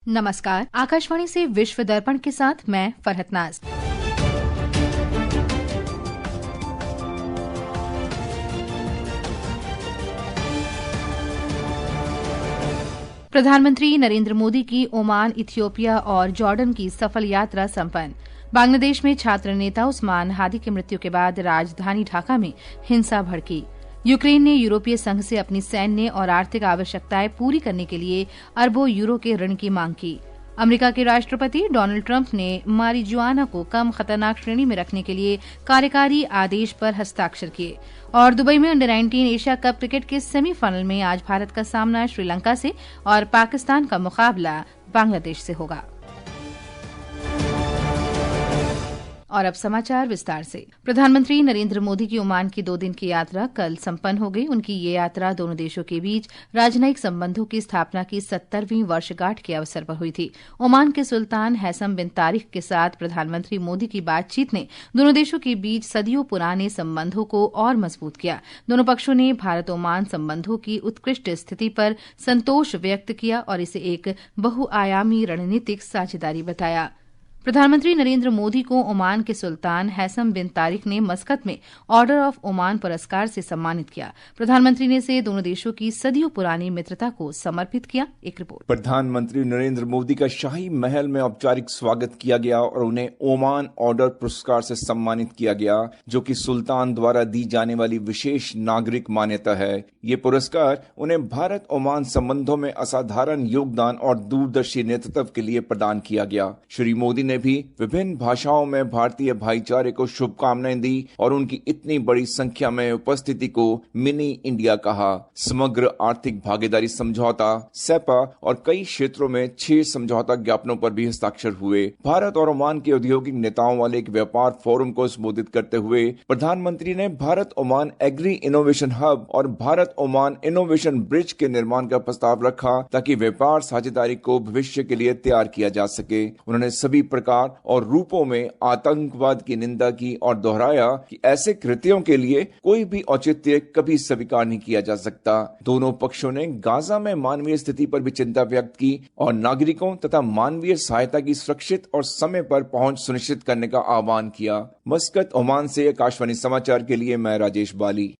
नमस्कार, आकाशवाणी से विश्व दर्पण के साथ मैं फरहत नाज। प्रधानमंत्री नरेंद्र मोदी की ओमान, इथियोपिया और जॉर्डन की सफल यात्रा संपन्न। बांग्लादेश में छात्र नेता उस्मान हादी की मृत्यु के बाद राजधानी ढाका में हिंसा भड़की। यूक्रेन ने यूरोपीय संघ से अपनी सैन्य और आर्थिक आवश्यकताएं पूरी करने के लिए अरबों यूरो के ऋण की मांग की। अमेरिका के राष्ट्रपति डोनाल्ड ट्रंप ने मारिजुआना को कम खतरनाक श्रेणी में रखने के लिए कार्यकारी आदेश पर हस्ताक्षर किए। और दुबई में अंडर-19 एशिया कप क्रिकेट के सेमीफाइनल में आज भारत का सामना श्रीलंका से और पाकिस्तान का मुकाबला बांग्लादेश से होगा। और अब समाचार विस्तार से। प्रधानमंत्री नरेंद्र मोदी की ओमान की 2 दिन की यात्रा कल संपन्न हो गई। उनकी ये यात्रा दोनों देशों के बीच राजनयिक संबंधों की स्थापना की 70वीं वर्षगांठ के अवसर पर हुई थी। ओमान के सुल्तान हैसम बिन तारिक के साथ प्रधानमंत्री मोदी की बातचीत ने दोनों देशों के बीच सदियों पुराने संबंधों को और मजबूत किया। दोनों पक्षों ने भारत ओमान संबंधों की उत्कृष्ट स्थिति पर संतोष व्यक्त किया और इसे एक बहुआयामी रणनीतिक साझेदारी बताया। प्रधानमंत्री नरेंद्र मोदी को ओमान के सुल्तान हैसम बिन तारिक ने मस्कत में ऑर्डर ऑफ ओमान पुरस्कार से सम्मानित किया। प्रधानमंत्री ने इसे दोनों देशों की सदियों पुरानी मित्रता को समर्पित किया। एक रिपोर्ट। प्रधानमंत्री नरेंद्र मोदी का शाही महल में औपचारिक स्वागत किया गया और उन्हें ओमान ऑर्डर पुरस्कार से सम्मानित किया गया, जो कि सुल्तान द्वारा दी जाने वाली विशेष नागरिक मान्यता है। ये पुरस्कार उन्हें भारत ओमान संबंधों में असाधारण योगदान और दूरदर्शी नेतृत्व के लिए प्रदान किया गया। श्री मोदी ने भी विभिन्न भाषाओं में भारतीय भाईचारे को शुभकामनाएं दी और उनकी इतनी बड़ी संख्या में उपस्थिति को मिनी इंडिया कहा। समग्र आर्थिक भागीदारी समझौता सेपा और कई क्षेत्रों में 6 समझौता ज्ञापनों पर भी हस्ताक्षर हुए। भारत और ओमान के औद्योगिक नेताओं वाले एक व्यापार फोरम को संबोधित करते हुए प्रधानमंत्री ने Bharat Oman agri innovation hub और भारत ओमान इनोवेशन ब्रिज के निर्माण का प्रस्ताव रखा, ताकि व्यापार साझेदारी को भविष्य के लिए तैयार किया जा सके। उन्होंने सभी प्रकार और रूपों में आतंकवाद की निंदा की और दोहराया कि ऐसे कृत्यों के लिए कोई भी औचित्य कभी स्वीकार नहीं किया जा सकता। दोनों पक्षों ने गाजा में मानवीय स्थिति पर भी चिंता व्यक्त की और नागरिकों तथा मानवीय सहायता की सुरक्षित और समय पर पहुंच सुनिश्चित करने का आह्वान किया। मस्कत, ओमान से आकाशवाणी समाचार के लिए मैं राजेश बाली।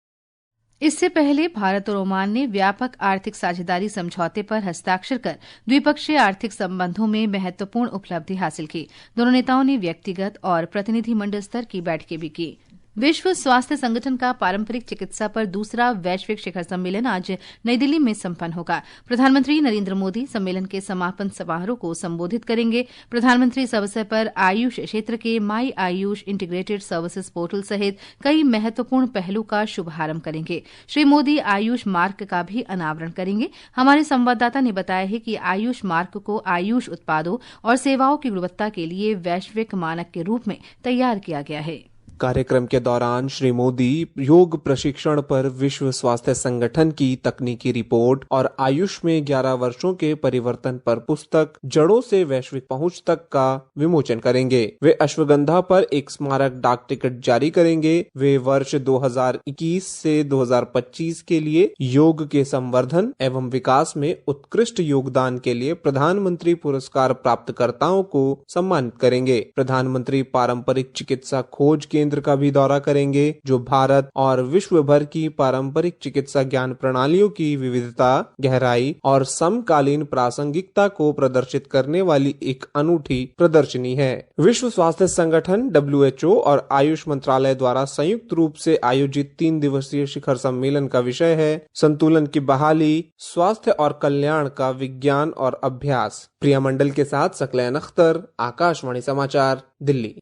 इससे पहले भारत और ओमान ने व्यापक आर्थिक साझेदारी समझौते पर हस्ताक्षर कर द्विपक्षीय आर्थिक संबंधों में महत्वपूर्ण उपलब्धि हासिल की। दोनों नेताओं ने व्यक्तिगत और प्रतिनिधिमंडल स्तर की बैठकें भी की। विश्व स्वास्थ्य संगठन का पारंपरिक चिकित्सा पर दूसरा वैश्विक शिखर सम्मेलन आज नई दिल्ली में संपन्न होगा। प्रधानमंत्री नरेंद्र मोदी सम्मेलन के समापन समारोह को संबोधित करेंगे। प्रधानमंत्री इस अवसर पर आयुष क्षेत्र के माई आयुष इंटीग्रेटेड सर्विसेज पोर्टल सहित कई महत्वपूर्ण पहलों का शुभारंभ करेंगे। श्री मोदी आयुष मार्ग का भी अनावरण करेंगे। हमारे संवाददाता ने बताया है कि आयुष मार्ग को आयुष उत्पादों और सेवाओं की गुणवत्ता के लिए वैश्विक मानक के रूप में तैयार किया गया है। कार्यक्रम के दौरान श्री मोदी योग प्रशिक्षण पर विश्व स्वास्थ्य संगठन की तकनीकी रिपोर्ट और आयुष में 11 वर्षों के परिवर्तन पर पुस्तक जड़ों से वैश्विक पहुंच तक का विमोचन करेंगे। वे अश्वगंधा पर एक स्मारक डाक टिकट जारी करेंगे। वे वर्ष 2021 से 2025 के लिए योग के संवर्धन एवं विकास में उत्कृष्ट योगदान के लिए प्रधानमंत्री पुरस्कार प्राप्तकर्ताओं को सम्मानित करेंगे। प्रधानमंत्री पारंपरिक चिकित्सा खोज केंद्र का भी दौरा करेंगे, जो भारत और विश्व भर की पारंपरिक चिकित्सा ज्ञान प्रणालियों की विविधता, गहराई और समकालीन प्रासंगिकता को प्रदर्शित करने वाली एक अनूठी प्रदर्शनी है। विश्व स्वास्थ्य संगठन WHO और आयुष मंत्रालय द्वारा संयुक्त रूप से आयोजित 3 दिवसीय शिखर सम्मेलन का विषय है संतुलन की बहाली, स्वास्थ्य और कल्याण का विज्ञान और अभ्यास। प्रिया मंडल के साथ सकलैन अख्तर, आकाशवाणी समाचार, दिल्ली।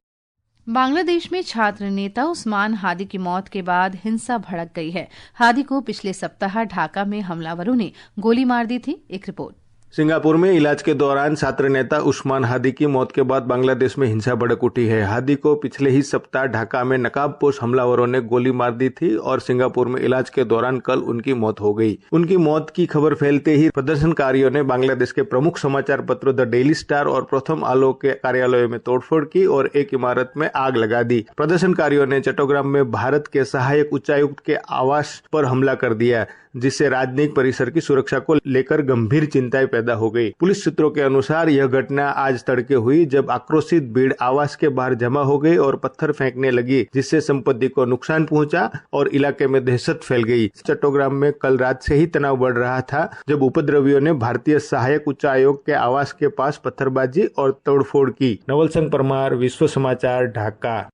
बांग्लादेश में छात्र नेता उस्मान हादी की मौत के बाद हिंसा भड़क गई है। हादी को पिछले सप्ताह ढाका में हमलावरों ने गोली मार दी थी। एक रिपोर्ट। सिंगापुर में इलाज के दौरान छात्र नेता उस्मान हादी की मौत के बाद बांग्लादेश में हिंसा भड़क उठी है। हादी को पिछले ही सप्ताह ढाका में नकाबपोश हमलावरों ने गोली मार दी थी और सिंगापुर में इलाज के दौरान कल उनकी मौत हो गई। उनकी मौत की खबर फैलते ही प्रदर्शनकारियों ने बांग्लादेश के प्रमुख समाचार पत्रों द डेली स्टार और प्रथम आलोक के कार्यालयों में तोड़फोड़ की और एक इमारत में आग लगा दी। प्रदर्शनकारियों ने चट्टग्राम में भारत के सहायक उच्चायुक्त के आवास पर हमला कर दिया। जिससे राजनयिक परिसर की सुरक्षा को लेकर गंभीर चिंताएं पैदा हो गई। पुलिस सूत्रों के अनुसार यह घटना आज तड़के हुई, जब आक्रोशित भीड़ आवास के बाहर जमा हो गई और पत्थर फेंकने लगी, जिससे संपत्ति को नुकसान पहुंचा और इलाके में दहशत फैल गई। चट्टोग्राम में कल रात से ही तनाव बढ़ रहा था, जब उपद्रवियों ने भारतीय सहायक उच्च आयोग के आवास के पास पत्थरबाजी और तोड़फोड़ की। नवल संघ परमार, विश्व समाचार, ढाका।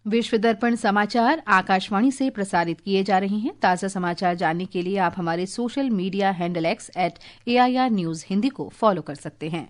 विश्व दर्पण समाचार आकाशवाणी से प्रसारित किए जा रहे हैं। ताजा समाचार जानने के लिए आप हमारे social media handle @AIR News Hindi को फॉलो कर सकते हैं।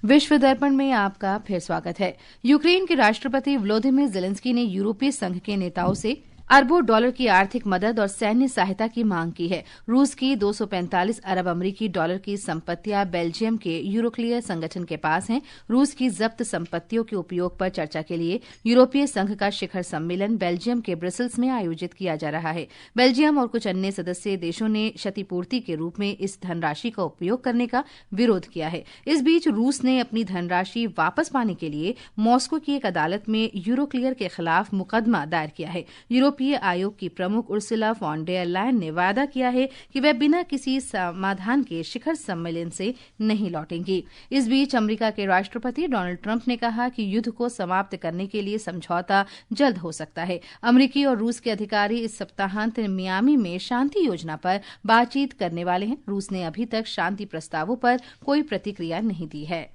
विश्व दर्पण में आपका फिर स्वागत है। यूक्रेन के राष्ट्रपति व्लोदिमीर ज़ेलेंस्की ने यूरोपीय संघ के नेताओं से अरबों डॉलर की आर्थिक मदद और सैन्य सहायता की मांग की है। रूस की 245 अरब अमरीकी डॉलर की संपत्तियां बेल्जियम के यूरोक्लियर संगठन के पास हैं। रूस की जब्त संपत्तियों के उपयोग पर चर्चा के लिए यूरोपीय संघ का शिखर सम्मेलन बेल्जियम के ब्रसेल्स में आयोजित किया जा रहा है। बेल्जियम और कुछ अन्य सदस्य देशों ने क्षतिपूर्ति के रूप में इस धनराशि का उपयोग करने का विरोध किया है। इस बीच रूस ने अपनी धनराशि वापस पाने के लिए मॉस्को की एक अदालत में यूरोक्लियर के खिलाफ मुकदमा दायर किया है। यूरोपीय आयोग की प्रमुख उर्सुला फॉन डेर लायन ने वादा किया है कि वह बिना किसी समाधान के शिखर सम्मेलन से नहीं लौटेंगी। इस बीच अमेरिका के राष्ट्रपति डोनाल्ड ट्रंप ने कहा कि युद्ध को समाप्त करने के लिए समझौता जल्द हो सकता है। अमेरिकी और रूस के अधिकारी इस सप्ताहांत मियामी में शांति योजना पर बातचीत करने वाले हैं। रूस ने अभी तक शांति प्रस्तावों पर कोई प्रतिक्रिया नहीं दी है।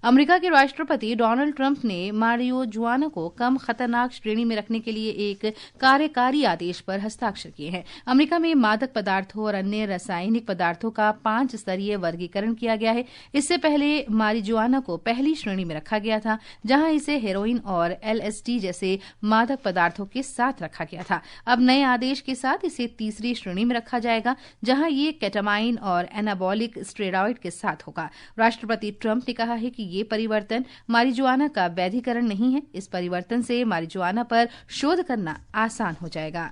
अमेरिका के राष्ट्रपति डोनाल्ड ट्रंप ने मारिजुआना को कम खतरनाक श्रेणी में रखने के लिए एक कार्यकारी आदेश पर हस्ताक्षर किए हैं। अमेरिका में मादक पदार्थों और अन्य रासायनिक पदार्थों का 5 स्तरीय वर्गीकरण किया गया है। इससे पहले मारिजुआना को पहली श्रेणी में रखा गया था, जहां इसे हेरोइन और LSD जैसे मादक पदार्थों के साथ रखा गया था। अब नए आदेश के साथ इसे तीसरी श्रेणी में रखा जाएगा, जहां ये केटामाइन और एनाबॉलिक स्टेरॉयड के साथ होगा। राष्ट्रपति ट्रंप ने कहा है कि ये परिवर्तन मारिजुआना का वैधीकरण नहीं है। इस परिवर्तन से मारिजुआना पर शोध करना आसान हो जाएगा।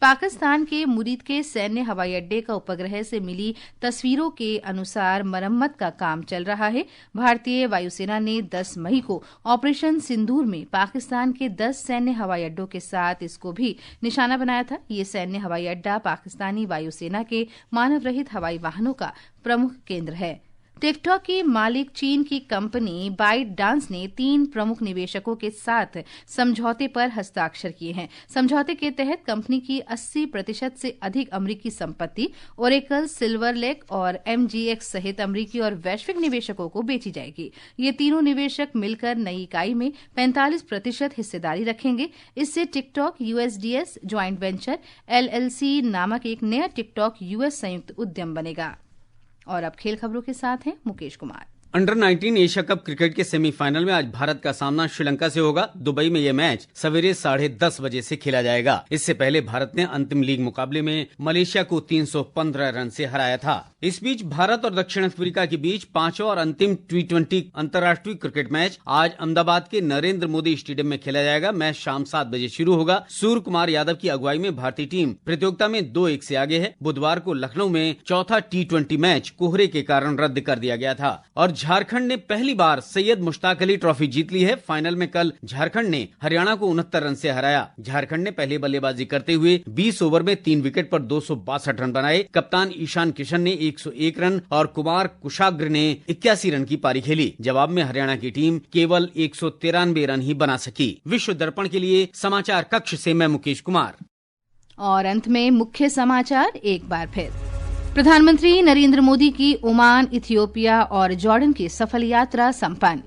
पाकिस्तान के मुरीद के सैन्य हवाई अड्डे का उपग्रह से मिली तस्वीरों के अनुसार मरम्मत का काम चल रहा है। भारतीय वायुसेना ने 10 मई को ऑपरेशन सिंदूर में पाकिस्तान के 10 सैन्य हवाई अड्डों के साथ इसको भी निशाना बनाया था। ये सैन्य हवाई अड्डा पाकिस्तानी वायुसेना के मानव रहित हवाई वाहनों का प्रमुख केंद्र है। टिकटॉक की मालिक चीन की कंपनी बाइट डांस ने 3 प्रमुख निवेशकों के साथ समझौते पर हस्ताक्षर किए हैं। समझौते के तहत कंपनी की 80% से अधिक अमरीकी संपत्ति ओरेकल, सिल्वर लेक और MGX सहित अमरीकी और वैश्विक निवेशकों को बेची जाएगी। ये तीनों निवेशक मिलकर नई इकाई में 45% हिस्सेदारी रखेंगे। इससे TikTok USDS joint venture LLC नामक एक नया टिकटॉक US संयुक्त उद्यम बनेगा। और अब खेल खबरों के साथ हैं Mukesh Kumar. Under 19 Asia cup cricket के सेमीफाइनल में आज भारत का सामना श्रीलंका से होगा। दुबई में यह मैच सवेरे 10:30 बजे से खेला जाएगा। इससे पहले भारत ने अंतिम लीग मुकाबले में मलेशिया को 315 रन से हराया था। इस बीच भारत और दक्षिण अफ्रीका के बीच 5वां और अंतिम T20 अंतर्राष्ट्रीय क्रिकेट मैच आज अहमदाबाद के नरेंद्र मोदी स्टेडियम में खेला जाएगा। मैच शाम 7 बजे शुरू होगा। सूर्य कुमार यादव की अगुवाई में भारतीय टीम प्रतियोगिता में 2-1 से आगे है। बुधवार को लखनऊ में चौथा T20 मैच कोहरे के कारण रद्द कर दिया गया था और झारखंड ने पहली बार सैयद मुश्ताक अली ट्रॉफी जीत ली है। फाइनल में कल झारखंड ने हरियाणा को 69 रन से हराया। झारखंड ने पहले बल्लेबाजी करते हुए 20 ओवर में 3 विकेट पर 262 रन बनाए। कप्तान ईशान किशन ने 101 रन और कुमार कुशाग्र ने 81 रन की पारी खेली। जवाब में हरियाणा की टीम केवल 193 रन ही बना सकी। विश्व दर्पण के लिए समाचार कक्ष से मैं मुकेश कुमार। और अंत में मुख्य समाचार एक बार फिर। प्रधानमंत्री नरेंद्र मोदी की ओमान, इथियोपिया और जॉर्डन की सफल यात्रा संपन्न।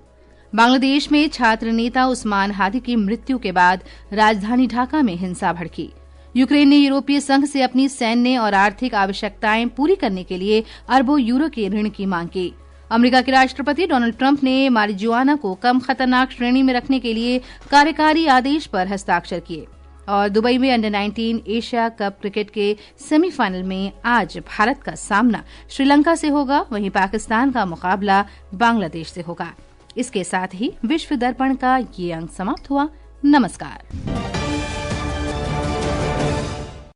बांग्लादेश में छात्र नेता उस्मान हादी की मृत्यु के बाद राजधानी ढाका में हिंसा भड़की। यूक्रेन ने यूरोपीय संघ से अपनी सैन्य और आर्थिक आवश्यकताएं पूरी करने के लिए अरबों यूरो के ऋण की मांग की। अमेरिका के राष्ट्रपति डोनाल्ड ट्रंप ने मारिजुआना को कम खतरनाक श्रेणी में रखने के लिए कार्यकारी आदेश पर हस्ताक्षर किए। और दुबई में अंडर 19 एशिया कप क्रिकेट के सेमीफाइनल में आज भारत का सामना श्रीलंका से होगा, वहीं पाकिस्तान का मुकाबला बांग्लादेश से होगा। इसके साथ ही विश्व दर्पण का ये अंक समाप्त हुआ। नमस्कार।